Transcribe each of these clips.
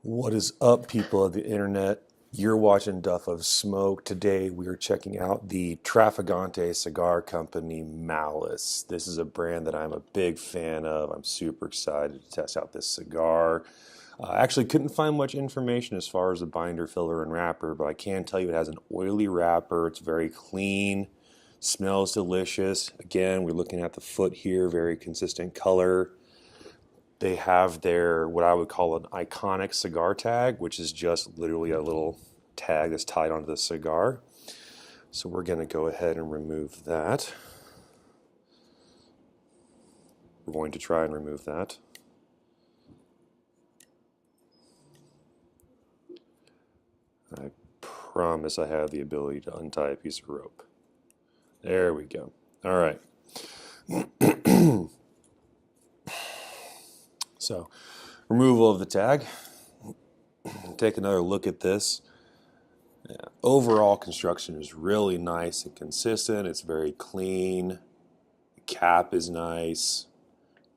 What is up, people of the internet? You're watching Duff of Smoke. Today we are checking out the Traficante Cigar Company Malice. This is a brand that I'm a big fan of. I'm super excited to test out this cigar. I actually couldn't find much information as far as the binder, filler, and wrapper, but I can tell you it has an oily wrapper. It's very clean, smells delicious. Again, we're looking at the foot here, very consistent color. They have their, what I would call an iconic cigar tag, which is just literally a little tag that's tied onto the cigar. So we're going to go ahead and remove that. We're going to try and remove that. I promise I have the ability to untie a piece of rope. There we go. All right. So, removal of the tag. Take another look at this. Yeah. Overall construction is really nice and consistent. It's very clean. The cap is nice.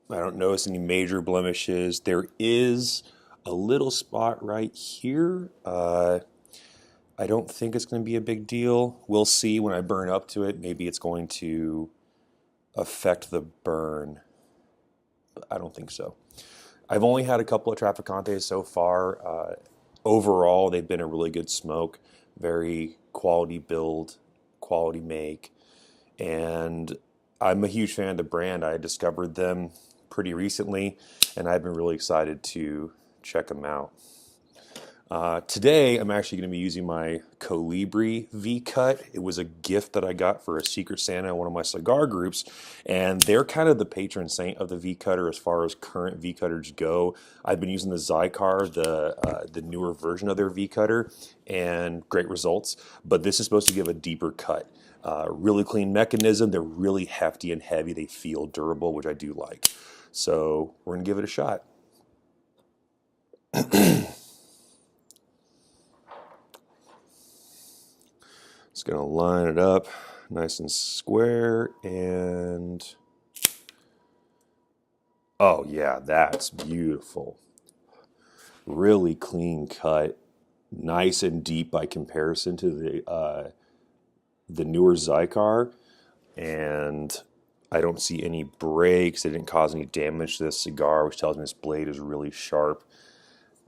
I don't notice any major blemishes. There is a little spot right here. I don't think it's going to be a big deal. We'll see when I burn up to it. Maybe it's going to affect the burn, but I don't think so. I've only had a couple of Traficantes so far. Overall, they've been a really good smoke, very quality build, quality make, and I'm a huge fan of the brand. I discovered them pretty recently, and I've been really excited to check them out. Today, I'm actually going to be using my Colibri V-Cut. It was a gift that I got for a Secret Santa in one of my cigar groups, and they're kind of the patron saint of the V-Cutter as far as current V-Cutters go. I've been using the Zycar, the newer version of their V-Cutter, and great results, but this is supposed to give a deeper cut. Really clean mechanism. They're really hefty and heavy. They feel durable, which I do like. So we're going to give it a shot. Just going to line it up nice and square, and oh yeah, that's beautiful. Really clean cut, nice and deep by comparison to the newer Zycar, and I don't see any breaks. It didn't cause any damage to this cigar, which tells me this blade is really sharp.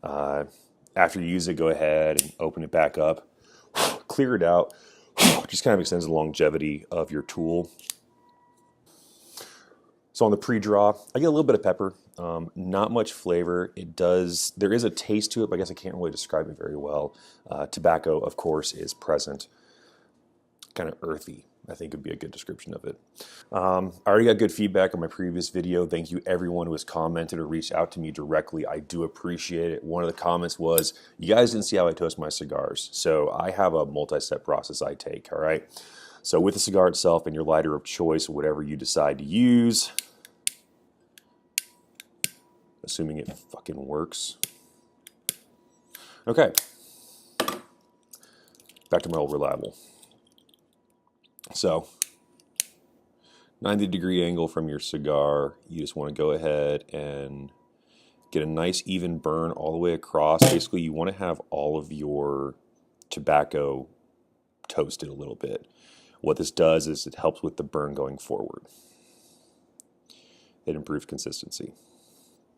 After you use it, go ahead and open it back up, clear it out. Just kind of extends the longevity of your tool. So on the pre-draw, I get a little bit of pepper, not much flavor. There is a taste to it, but I guess I can't really describe it very well. Tobacco, of course, is present. Kind of earthy, I think would be a good description of it. I already got good feedback on my previous video. Thank you everyone who has commented or reached out to me directly. I do appreciate it. One of the comments was, you guys didn't see how I toast my cigars. So I have a multi-step process I take, all right? So with the cigar itself and your lighter of choice, whatever you decide to use, assuming it fucking works. Okay, back to my old reliable. So 90-degree angle from your cigar. You just want to go ahead and get a nice even burn all the way across. Basically, you want to have all of your tobacco toasted a little bit. What this does is it helps with the burn going forward. It improves consistency.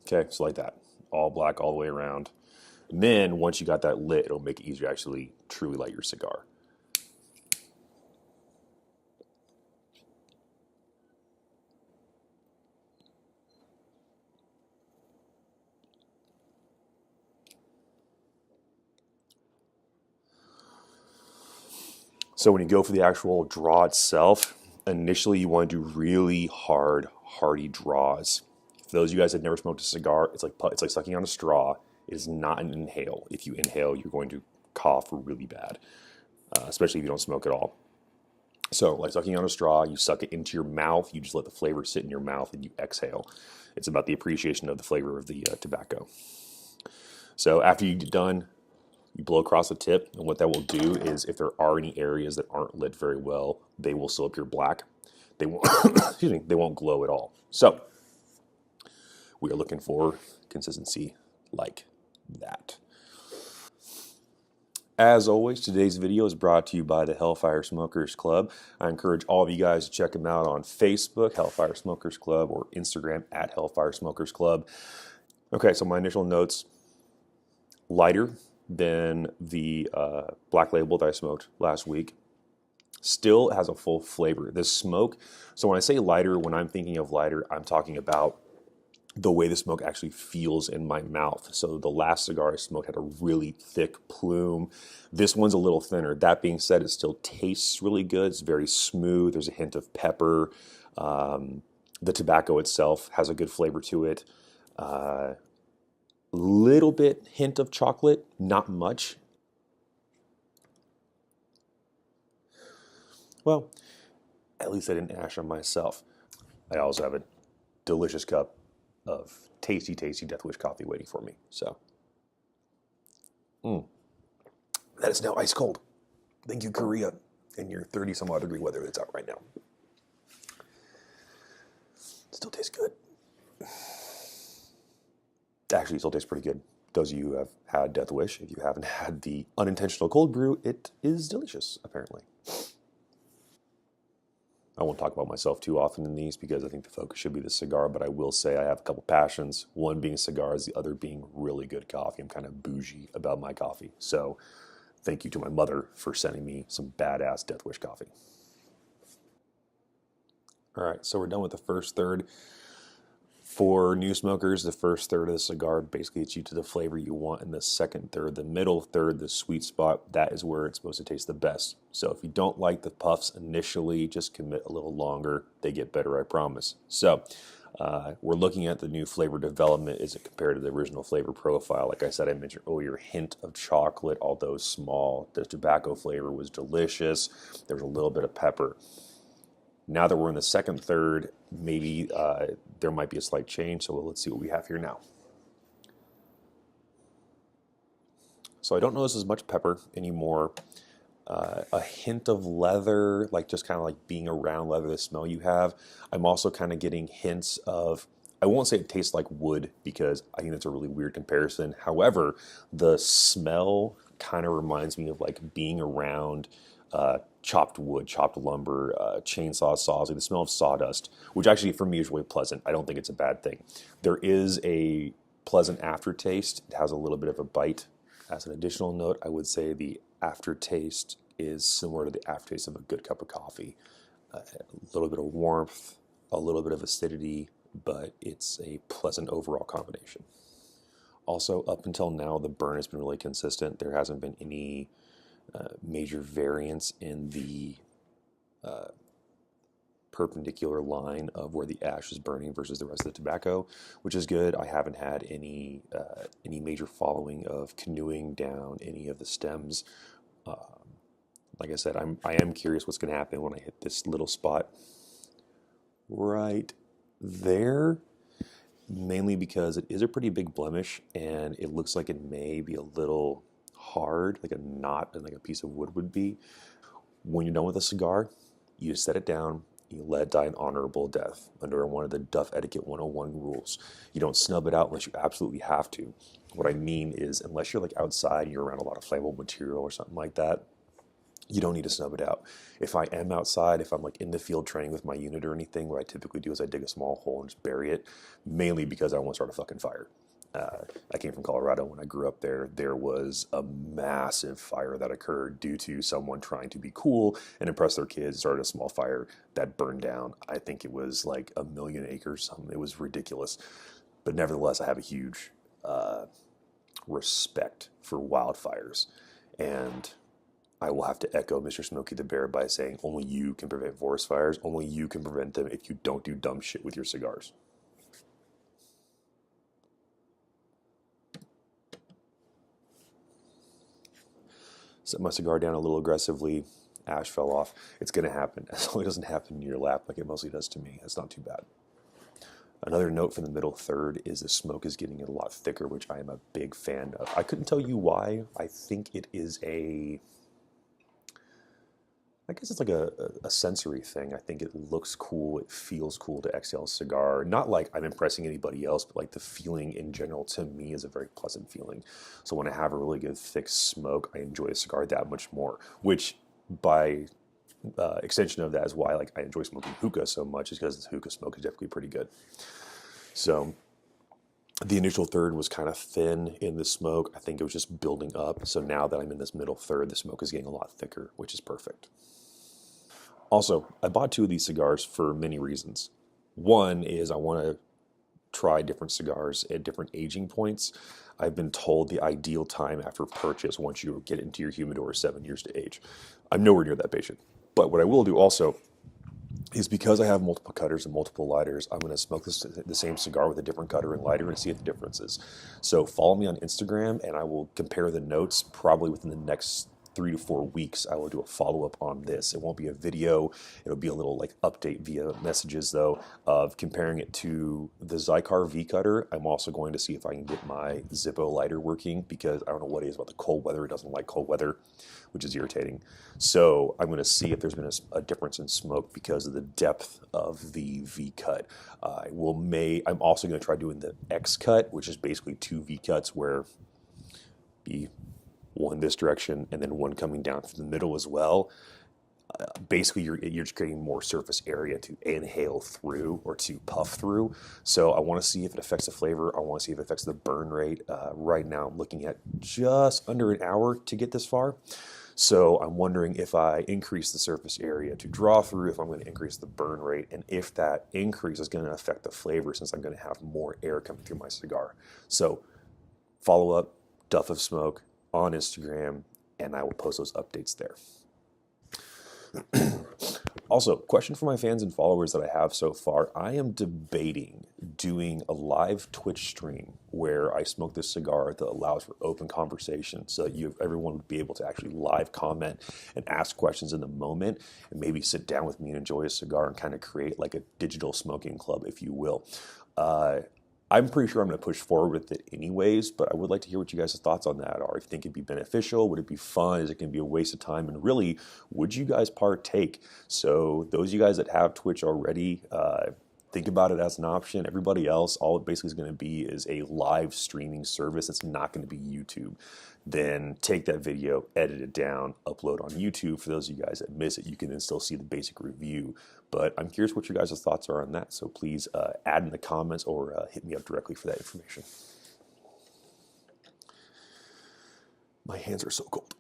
Okay, so like that. All black all the way around. And then once you got that lit, it'll make it easier to actually truly light your cigar. So when you go for the actual draw itself, initially you want to do really hard, hearty draws. For those of you guys that have never smoked a cigar, it's like sucking on a straw. It is not an inhale. If you inhale, you're going to cough really bad, especially if you don't smoke at all. So like sucking on a straw, you suck it into your mouth. You just let the flavor sit in your mouth and you exhale. It's about the appreciation of the flavor of the tobacco. So after you get done, you blow across the tip, and what that will do is if there are any areas that aren't lit very well, they will still appear black. They won't, excuse me, they won't glow at all. So we are looking for consistency like that. As always, today's video is brought to you by the Hellfire Smokers Club. I encourage all of you guys to check them out on Facebook, Hellfire Smokers Club, or Instagram at Hellfire Smokers Club. Okay, so my initial notes, lighter than the Black Label that I smoked last week. Still has a full flavor. This smoke, so when I say lighter, when I'm thinking of lighter, I'm talking about the way the smoke actually feels in my mouth. So the last cigar I smoked had a really thick plume. This one's a little thinner. That being said, it still tastes really good. It's very smooth. There's a hint of pepper. The tobacco itself has a good flavor to it. Little bit hint of chocolate, not much. Well, at least I didn't ash on myself. I also have a delicious cup of tasty, tasty Death Wish coffee waiting for me. So, that is now ice cold. Thank you, Korea, and your 30-some-odd degree weather that's out right now. Still tastes good. Actually, it still tastes pretty good. Those of you who have had Death Wish, if you haven't had the unintentional cold brew, it is delicious, apparently. I won't talk about myself too often in these because I think the focus should be the cigar, but I will say I have a couple passions, one being cigars, the other being really good coffee. I'm kind of bougie about my coffee. So thank you to my mother for sending me some badass Death Wish coffee. All right, so we're done with the first third. For new smokers, the first third of the cigar basically gets you to the flavor you want, and the second third, the middle third, the sweet spot, that is where it's supposed to taste the best. So if you don't like the puffs initially, just commit a little longer. They get better, I promise. So we're looking at the new flavor development as it compared to the original flavor profile. Like I said, I mentioned earlier, hint of chocolate, although small. The tobacco flavor was delicious. There was a little bit of pepper. Now that we're in the second third, maybe there might be a slight change, so let's see what we have here now. So I don't notice as much pepper anymore. A hint of leather, like just kind of like being around leather, the smell you have. I'm also kind of getting hints of, I won't say it tastes like wood because I think that's a really weird comparison. However, the smell kind of reminds me of like being around chopped wood, chopped lumber, chainsaw saws, like the smell of sawdust, which actually for me is really pleasant. I don't think it's a bad thing. There is a pleasant aftertaste. It has a little bit of a bite. As an additional note, I would say the aftertaste is similar to the aftertaste of a good cup of coffee. A little bit of warmth, a little bit of acidity, but it's a pleasant overall combination. Also, up until now, the burn has been really consistent. There hasn't been any major variance in the perpendicular line of where the ash is burning versus the rest of the tobacco, which is good. I haven't had any major following of canoeing down any of the stems. Like I said, I am curious what's going to happen when I hit this little spot right there, mainly because it is a pretty big blemish and it looks like it may be a little hard, like a knot and like a piece of wood would be. When you're done with a cigar, you set it down, you let it die an honorable death under one of the Duff Etiquette 101 rules. You don't snub it out unless you absolutely have to. What I mean is, unless you're like outside and you're around a lot of flammable material or something like that, you don't need to snub it out. If I am outside, if I'm like in the field training with my unit or anything, what I typically do is I dig a small hole and just bury it, mainly because I don't want to start a fucking fire. I came from Colorado. When I grew up there, there was a massive fire that occurred due to someone trying to be cool and impress their kids, started a small fire that burned down. I think it was like 1 million acres, something. It was ridiculous. But nevertheless, I have a huge respect for wildfires. And I will have to echo Mr. Smokey the Bear by saying only you can prevent forest fires. Only you can prevent them if you don't do dumb shit with your cigars. Set my cigar down a little aggressively. Ash fell off. It's going to happen. As long as it doesn't happen in your lap like it mostly does to me. That's not too bad. Another note for the middle third is the smoke is getting a lot thicker, which I am a big fan of. I couldn't tell you why. I think it is I guess it's like a sensory thing. I think it looks cool. It feels cool to exhale a cigar. Not like I'm impressing anybody else, but like the feeling in general to me is a very pleasant feeling. So when I have a really good thick smoke, I enjoy a cigar that much more. Which, by extension of that, is why like I enjoy smoking hookah so much, is because the hookah smoke is definitely pretty good. So the initial third was kind of thin in the smoke. I think it was just building up. So now that I'm in this middle third, the smoke is getting a lot thicker, which is perfect. Also, I bought two of these cigars for many reasons. One is I want to try different cigars at different aging points. I've been told the ideal time after purchase, once you get into your humidor, is 7 years to age. I'm nowhere near that patient. But what I will do also is, because I have multiple cutters and multiple lighters, I'm going to smoke the same cigar with a different cutter and lighter and see what the difference is. So follow me on Instagram, and I will compare the notes probably within the next 3 to 4 weeks. I will do a follow-up on this. It won't be a video. It'll be a little like update via messages, though, of comparing it to the Zycar V cutter. I'm also going to see if I can get my Zippo lighter working, because I don't know what it is about the cold weather. It doesn't like cold weather, which is irritating. So I'm going to see if there's been a difference in smoke because of the depth of the V cut. I'm also going to try doing the X cut, which is basically two V cuts, where be one this direction and then one coming down through the middle as well. Basically, you're just creating more surface area to inhale through or to puff through. So I want to see if it affects the flavor. I want to see if it affects the burn rate. Right now, I'm looking at just under an hour to get this far. So I'm wondering if I increase the surface area to draw through, if I'm going to increase the burn rate, and if that increase is going to affect the flavor, since I'm going to have more air coming through my cigar. So follow up, Duff of Smoke on Instagram, and I will post those updates there. Also, question for my fans and followers that I have so far. I am debating doing a live Twitch stream where I smoke this cigar that allows for open conversation, so that everyone would be able to actually live comment and ask questions in the moment, and maybe sit down with me and enjoy a cigar and kind of create like a digital smoking club, if you will. I'm pretty sure I'm going to push forward with it anyways, but I would like to hear what you guys' thoughts on that are. If you think it'd be beneficial, would it be fun? Is it going to be a waste of time? And really, would you guys partake? So those of you guys that have Twitch already, think about it as an option. Everybody else, all it basically is going to be is a live streaming service. It's not going to be YouTube. Then take that video, edit it down, upload on YouTube. For those of you guys that miss it, you can then still see the basic review. But I'm curious what your guys' thoughts are on that. So please add in the comments or hit me up directly for that information. My hands are so cold.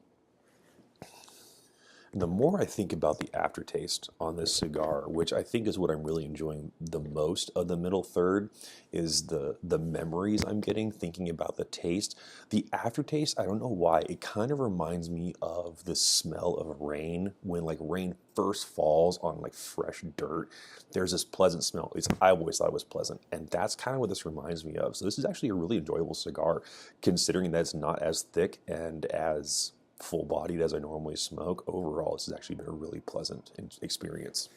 And the more I think about the aftertaste on this cigar, which I think is what I'm really enjoying the most of the middle third, is the memories I'm getting thinking about the taste. The aftertaste, I don't know why, it kind of reminds me of the smell of rain. When like rain first falls on like fresh dirt, there's this pleasant smell. I always thought it was pleasant, and that's kind of what this reminds me of. So this is actually a really enjoyable cigar, considering that it's not as thick and as full-bodied as I normally smoke. Overall, this has actually been a really pleasant experience.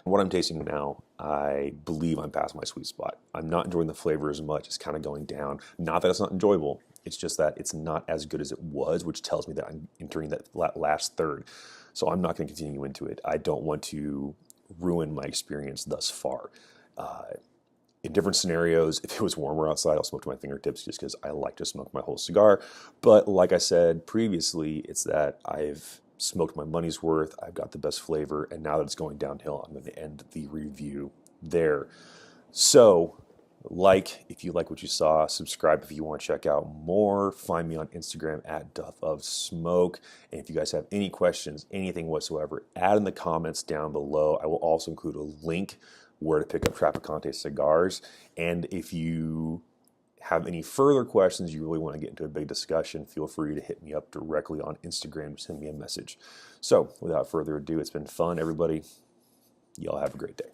What I'm tasting now, I believe I'm past my sweet spot. I'm not enjoying the flavor as much. It's kind of going down. Not that it's not enjoyable. It's just that it's not as good as it was, which tells me that I'm entering that last third. So I'm not going to continue into it. I don't want to ruin my experience thus far. In different scenarios, if it was warmer outside, I'll smoke to my fingertips, just because I like to smoke my whole cigar. But like I said previously, it's that I've smoked my money's worth, I've got the best flavor, and now that it's going downhill, I'm going to end the review there. So, if you like what you saw, subscribe if you want to check out more. Find me on Instagram at Duff of Smoke. And if you guys have any questions, anything whatsoever, add in the comments down below. I will also include a link where to pick up Traficante cigars. And if you have any further questions, you really want to get into a big discussion, feel free to hit me up directly on Instagram, send me a message. So without further ado, it's been fun, everybody. Y'all have a great day.